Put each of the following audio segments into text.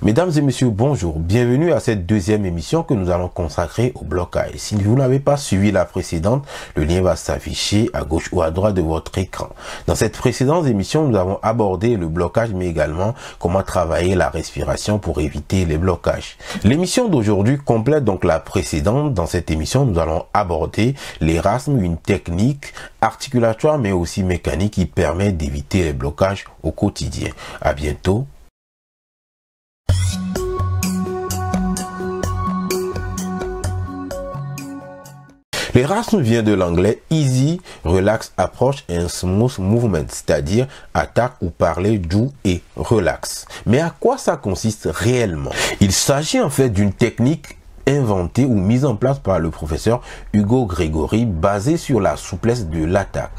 Mesdames et messieurs, bonjour. Bienvenue à cette deuxième émission que nous allons consacrer au blocage. Si vous n'avez pas suivi la précédente, le lien va s'afficher à gauche ou à droite de votre écran. Dans cette précédente émission, nous avons abordé le blocage, mais également comment travailler la respiration pour éviter les blocages. L'émission d'aujourd'hui complète donc la précédente. Dans cette émission, nous allons aborder l'Erasme, une technique articulatoire mais aussi mécanique qui permet d'éviter les blocages au quotidien. À bientôt. L'Erasme vient de l'anglais easy, relax approach and smooth movement, c'est-à-dire attaque ou parler doux et relax. Mais à quoi ça consiste réellement? Il s'agit en fait d'une technique inventée ou mise en place par le professeur Hugo Gregory basée sur la souplesse de l'attaque.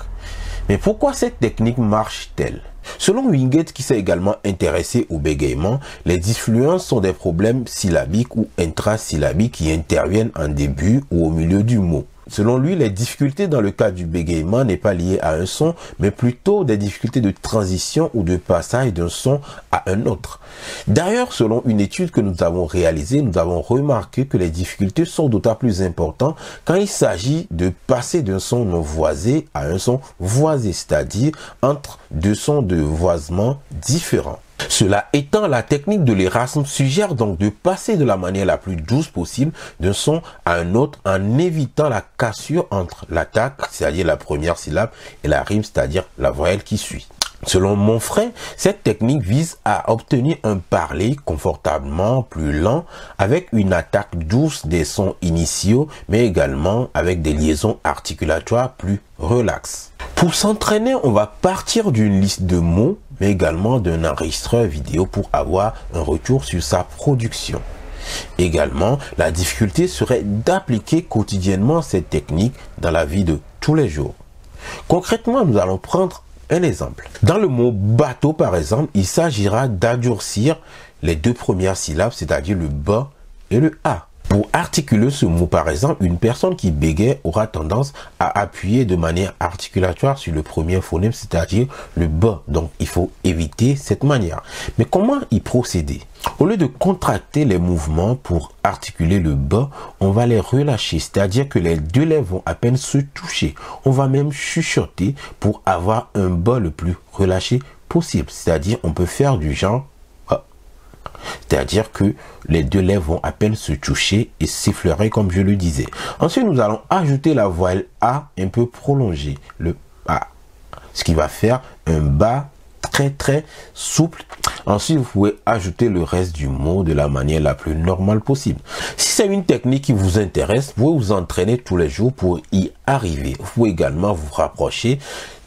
Mais pourquoi cette technique marche-t-elle? Selon Wingate, qui s'est également intéressé au bégaiement, les disfluences sont des problèmes syllabiques ou intrasyllabiques qui interviennent en début ou au milieu du mot. Selon lui, les difficultés dans le cas du bégaiement n'est pas liées à un son, mais plutôt des difficultés de transition ou de passage d'un son à un autre. D'ailleurs, selon une étude que nous avons réalisée, nous avons remarqué que les difficultés sont d'autant plus importantes quand il s'agit de passer d'un son non voisé à un son voisé, c'est-à-dire entre deux sons de voisement différents. Cela étant, la technique de l'Erasme suggère donc de passer de la manière la plus douce possible d'un son à un autre en évitant la cassure entre l'attaque, c'est-à-dire la première syllabe, et la rime, c'est-à-dire la voyelle qui suit. Selon Monfray, cette technique vise à obtenir un parler confortablement plus lent avec une attaque douce des sons initiaux, mais également avec des liaisons articulatoires plus relaxes. Pour s'entraîner, on va partir d'une liste de mots, mais également d'un enregistreur vidéo pour avoir un retour sur sa production. Également, la difficulté serait d'appliquer quotidiennement cette technique dans la vie de tous les jours. Concrètement, nous allons prendre un exemple. Dans le mot bateau, par exemple, il s'agira d'adoucir les deux premières syllabes, c'est-à-dire le B et le A. Pour articuler ce mot, par exemple, une personne qui bégaye aura tendance à appuyer de manière articulatoire sur le premier phonème, c'est-à-dire le B. Donc, il faut éviter cette manière. Mais comment y procéder? Au lieu de contracter les mouvements pour articuler le B, on va les relâcher, c'est-à-dire que les deux lèvres vont à peine se toucher. On va même chuchoter pour avoir un B le plus relâché possible, c'est-à-dire on peut faire du genre, c'est-à-dire que les deux lèvres vont à peine se toucher et s'effleurer comme je le disais. Ensuite, nous allons ajouter la voyelle A un peu prolongée, le A, ce qui va faire un bas très souple. Ensuite, vous pouvez ajouter le reste du mot de la manière la plus normale possible. Si c'est une technique qui vous intéresse, vous pouvez vous entraîner tous les jours pour y arriver. Vous pouvez également vous rapprocher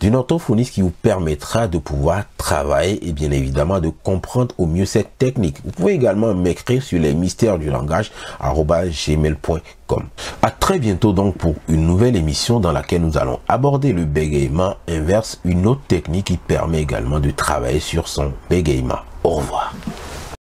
d'une orthophoniste qui vous permettra de pouvoir travailler et bien évidemment de comprendre au mieux cette technique. Vous pouvez également m'écrire sur les mystères du langage @gmail.com. À très bientôt donc pour une nouvelle émission dans laquelle nous allons aborder le bégaiement inverse, une autre technique qui permet également de travailler sur son bégaiement. Au revoir.